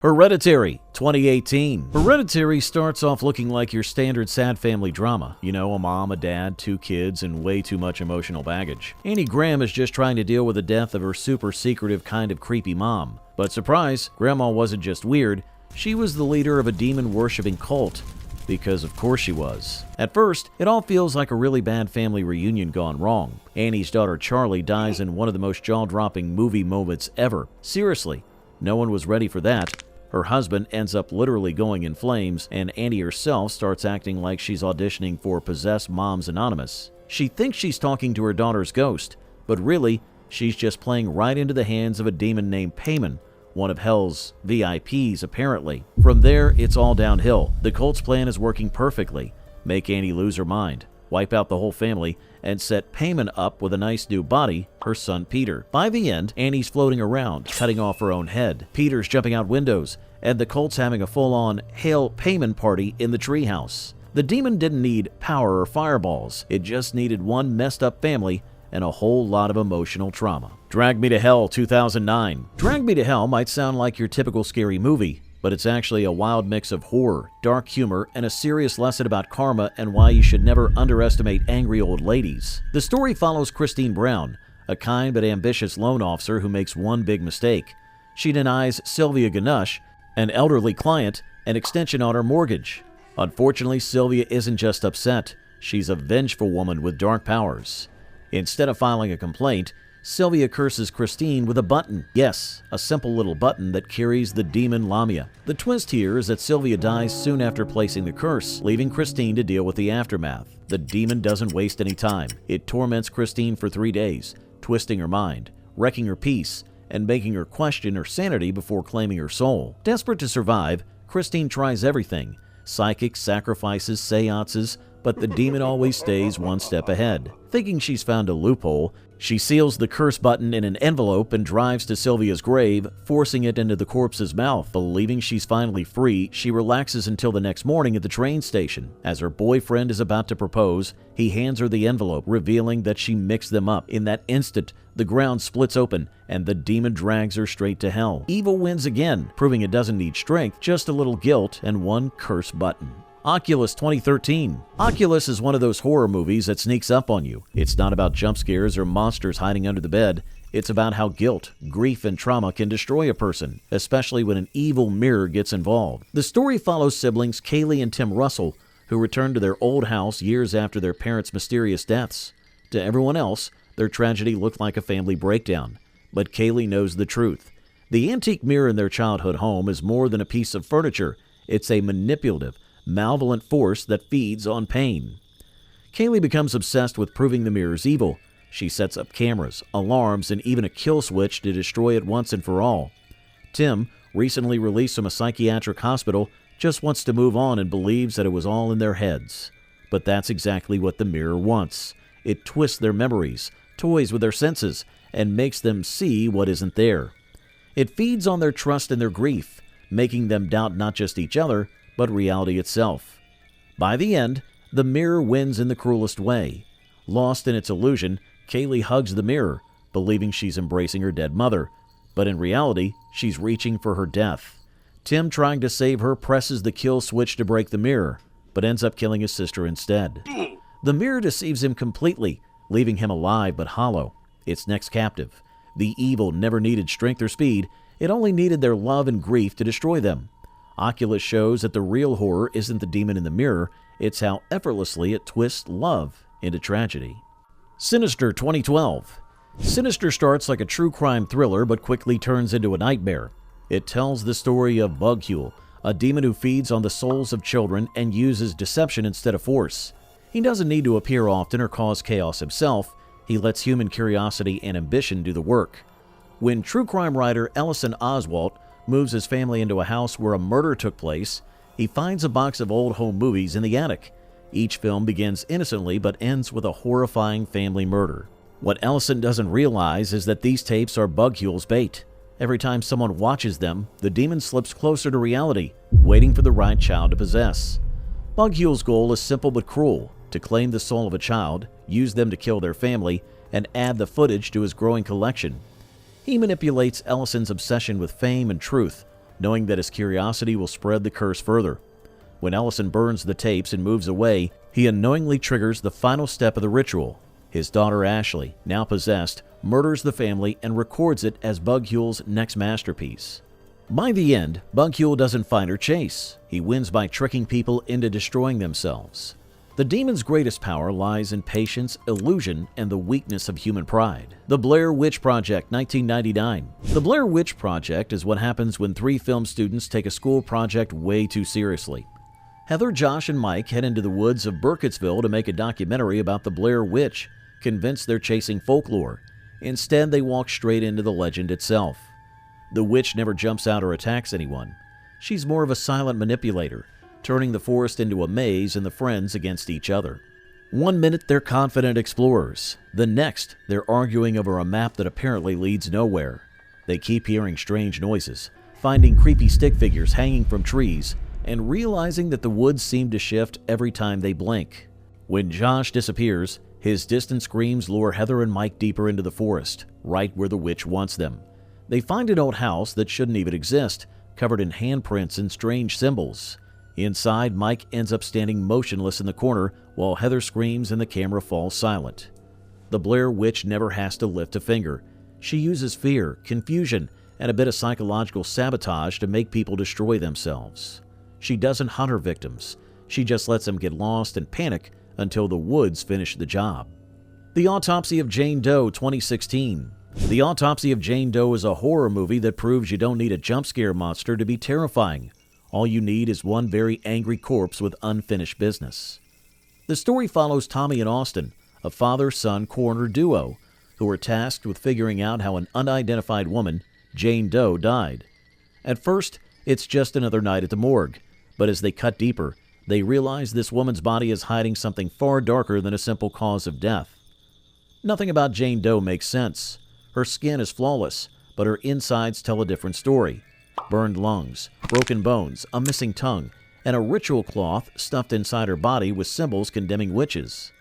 Hereditary, 2018. Hereditary starts off looking like your standard sad family drama. You know, a mom, a dad, two kids, and way too much emotional baggage. Annie Graham is just trying to deal with the death of her super secretive, kind of creepy mom. But surprise, Grandma wasn't just weird, she was the leader of a demon-worshipping cult. Because of course she was. At first, it all feels like a really bad family reunion gone wrong. Annie's daughter Charlie dies in one of the most jaw-dropping movie moments ever. Seriously, no one was ready for that. Her husband ends up literally going in flames, and Annie herself starts acting like she's auditioning for Possessed Moms Anonymous. She thinks she's talking to her daughter's ghost, but really, she's just playing right into the hands of a demon named Payman, one of Hell's VIPs apparently. From there, it's all downhill. The cult's plan is working perfectly. Make Annie lose her mind, wipe out the whole family, and set Payman up with a nice new body, her son Peter. By the end, Annie's floating around, cutting off her own head. Peter's jumping out windows, and the cult's having a full-on Hail Payman party in the treehouse. The demon didn't need power or fireballs, it just needed one messed up family and a whole lot of emotional trauma. Drag Me to Hell, 2009. Drag Me to Hell might sound like your typical scary movie, but it's actually a wild mix of horror, dark humor, and a serious lesson about karma and why you should never underestimate angry old ladies. The story follows Christine Brown, a kind but ambitious loan officer who makes one big mistake. She denies Sylvia Ganush, an elderly client, an extension on her mortgage. Unfortunately, Sylvia isn't just upset, she's a vengeful woman with dark powers. Instead of filing a complaint, Sylvia curses Christine with a button. Yes, a simple little button that carries the demon Lamia. The twist here is that Sylvia dies soon after placing the curse, leaving Christine to deal with the aftermath. The demon doesn't waste any time. It torments Christine for 3 days, twisting her mind, wrecking her peace, and making her question her sanity before claiming her soul. Desperate to survive, Christine tries everything: psychics, sacrifices, seances, but the demon always stays one step ahead. Thinking she's found a loophole, she seals the curse button in an envelope and drives to Sylvia's grave, forcing it into the corpse's mouth. Believing she's finally free, she relaxes until the next morning at the train station. As her boyfriend is about to propose, he hands her the envelope, revealing that she mixed them up. In that instant, the ground splits open, and the demon drags her straight to hell. Evil wins again, proving it doesn't need strength, just a little guilt and one curse button. Oculus, 2013. Oculus is one of those horror movies that sneaks up on you. It's not about jump scares or monsters hiding under the bed. It's about how guilt, grief, and trauma can destroy a person, especially when an evil mirror gets involved. The story follows siblings Kaylee and Tim Russell, who return to their old house years after their parents' mysterious deaths. To everyone else, their tragedy looked like a family breakdown. But Kaylee knows the truth. The antique mirror in their childhood home is more than a piece of furniture. It's a manipulative, malevolent force that feeds on pain. Kaylee becomes obsessed with proving the mirror's evil. She sets up cameras, alarms, and even a kill switch to destroy it once and for all. Tim, recently released from a psychiatric hospital, just wants to move on and believes that it was all in their heads. But that's exactly what the mirror wants. It twists their memories, toys with their senses, and makes them see what isn't there. It feeds on their trust and their grief, making them doubt not just each other, but reality itself. By the end, the mirror wins in the cruelest way. Lost in its illusion, Kaylee hugs the mirror, believing she's embracing her dead mother, but in reality, she's reaching for her death. Tim, trying to save her, presses the kill switch to break the mirror, but ends up killing his sister instead. The mirror deceives him completely, leaving him alive but hollow, its next captive. The evil never needed strength or speed, it only needed their love and grief to destroy them. Oculus shows that the real horror isn't the demon in the mirror, it's how effortlessly it twists love into tragedy. Sinister, 2012. Sinister starts like a true crime thriller but quickly turns into a nightmare. It tells the story of Bughule, a demon who feeds on the souls of children and uses deception instead of force. He doesn't need to appear often or cause chaos himself, he lets human curiosity and ambition do the work. When true crime writer Ellison Oswalt moves his family into a house where a murder took place, he finds a box of old home movies in the attic. Each film begins innocently but ends with a horrifying family murder. What Ellison doesn't realize is that these tapes are Bughule's bait. Every time someone watches them, the demon slips closer to reality, waiting for the right child to possess. Bughule's goal is simple but cruel: to claim the soul of a child, use them to kill their family, and add the footage to his growing collection. He manipulates Ellison's obsession with fame and truth, knowing that his curiosity will spread the curse further. When Ellison burns the tapes and moves away, he unknowingly triggers the final step of the ritual. His daughter Ashley, now possessed, murders the family and records it as Bughule's next masterpiece. By the end, Bughule doesn't find her chase. He wins by tricking people into destroying themselves. The demon's greatest power lies in patience, illusion, and the weakness of human pride. The Blair Witch Project, 1999. The Blair Witch Project is what happens when 3 film students take a school project way too seriously. Heather, Josh, and Mike head into the woods of Burkittsville to make a documentary about the Blair Witch, convinced they're chasing folklore. Instead, they walk straight into the legend itself. The witch never jumps out or attacks anyone. She's more of a silent manipulator, turning the forest into a maze and the friends against each other. One minute they're confident explorers. The next, they're arguing over a map that apparently leads nowhere. They keep hearing strange noises, finding creepy stick figures hanging from trees, and realizing that the woods seem to shift every time they blink. When Josh disappears, his distant screams lure Heather and Mike deeper into the forest, right where the witch wants them. They find an old house that shouldn't even exist, covered in handprints and strange symbols. Inside, Mike ends up standing motionless in the corner while Heather screams and the camera falls silent. The Blair Witch never has to lift a finger. She uses fear, confusion, and a bit of psychological sabotage to make people destroy themselves. She doesn't hunt her victims. She just lets them get lost and panic until the woods finish the job. The Autopsy of Jane Doe, 2016. The Autopsy of Jane Doe is a horror movie that proves you don't need a jump scare monster to be terrifying. All you need is one very angry corpse with unfinished business. The story follows Tommy and Austin, a father-son coroner duo, who are tasked with figuring out how an unidentified woman, Jane Doe, died. At first, it's just another night at the morgue, but as they cut deeper, they realize this woman's body is hiding something far darker than a simple cause of death. Nothing about Jane Doe makes sense. Her skin is flawless, but her insides tell a different story. Burned lungs, broken bones, a missing tongue, and a ritual cloth stuffed inside her body with symbols condemning witches.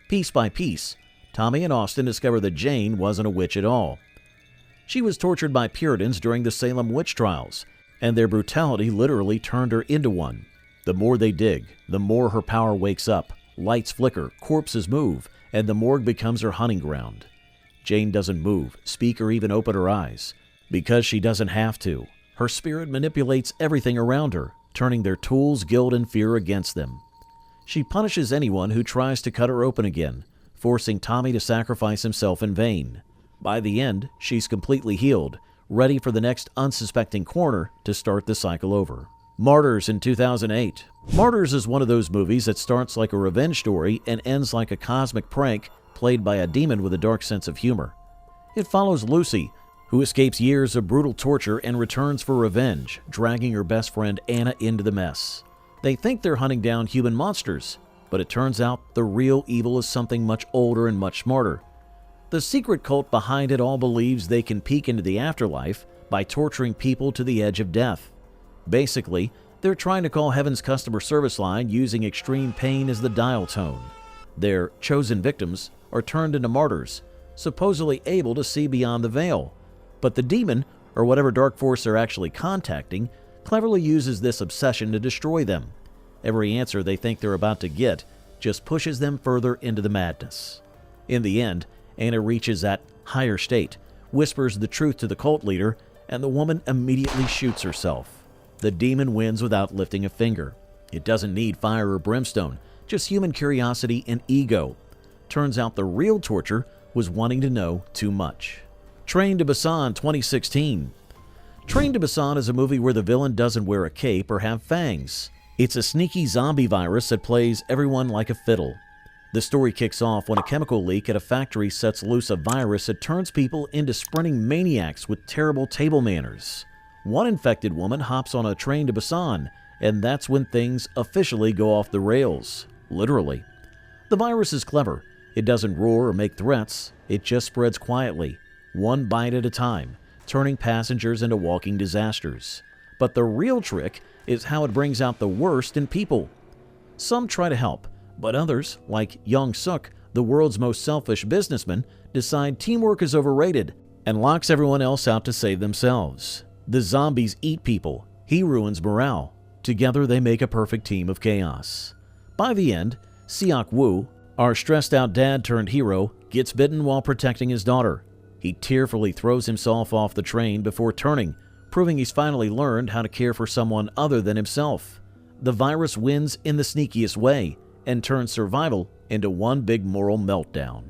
Piece by piece, Tommy and Austin discover that Jane wasn't a witch at all. She was tortured by Puritans during the Salem witch trials, and their brutality literally turned her into one. The more they dig, the more her power wakes up. Lights flicker, corpses move, and the morgue becomes her hunting ground. Jane doesn't move, speak, or even open her eyes. Because she doesn't have to. Her spirit manipulates everything around her, turning their tools, guilt, and fear against them. She punishes anyone who tries to cut her open again, forcing Tommy to sacrifice himself in vain. By the end, she's completely healed, ready for the next unsuspecting coroner to start the cycle over. Martyrs in 2008. Martyrs is one of those movies that starts like a revenge story and ends like a cosmic prank played by a demon with a dark sense of humor. It follows Lucy, who escapes years of brutal torture and returns for revenge, dragging her best friend Anna into the mess. They think they're hunting down human monsters, but it turns out the real evil is something much older and much smarter. The secret cult behind it all believes they can peek into the afterlife by torturing people to the edge of death. Basically, they're trying to call Heaven's customer service line using extreme pain as the dial tone. Their chosen victims are turned into martyrs, supposedly able to see beyond the veil. But the demon, or whatever dark force they're actually contacting, cleverly uses this obsession to destroy them. Every answer they think they're about to get just pushes them further into the madness. In the end, Anna reaches that higher state, whispers the truth to the cult leader, and the woman immediately shoots herself. The demon wins without lifting a finger. It doesn't need fire or brimstone, just human curiosity and ego. Turns out the real torture was wanting to know too much. Train to Busan, 2016. Train to Busan is a movie where the villain doesn't wear a cape or have fangs. It's a sneaky zombie virus that plays everyone like a fiddle. The story kicks off when a chemical leak at a factory sets loose a virus that turns people into sprinting maniacs with terrible table manners. One infected woman hops on a train to Busan, and that's when things officially go off the rails. Literally. The virus is clever. It doesn't roar or make threats. It just spreads quietly, one bite at a time, turning passengers into walking disasters. But the real trick is how it brings out the worst in people. Some try to help, but others, like Young Suk, the world's most selfish businessman, decide teamwork is overrated and locks everyone else out to save themselves. The zombies eat people, He ruins morale. Together they make a perfect team of chaos. By the end, Seok-woo, our stressed-out dad-turned-hero, gets bitten while protecting his daughter. He tearfully throws himself off the train before turning, proving he's finally learned how to care for someone other than himself. The virus wins in the sneakiest way and turns survival into one big moral meltdown.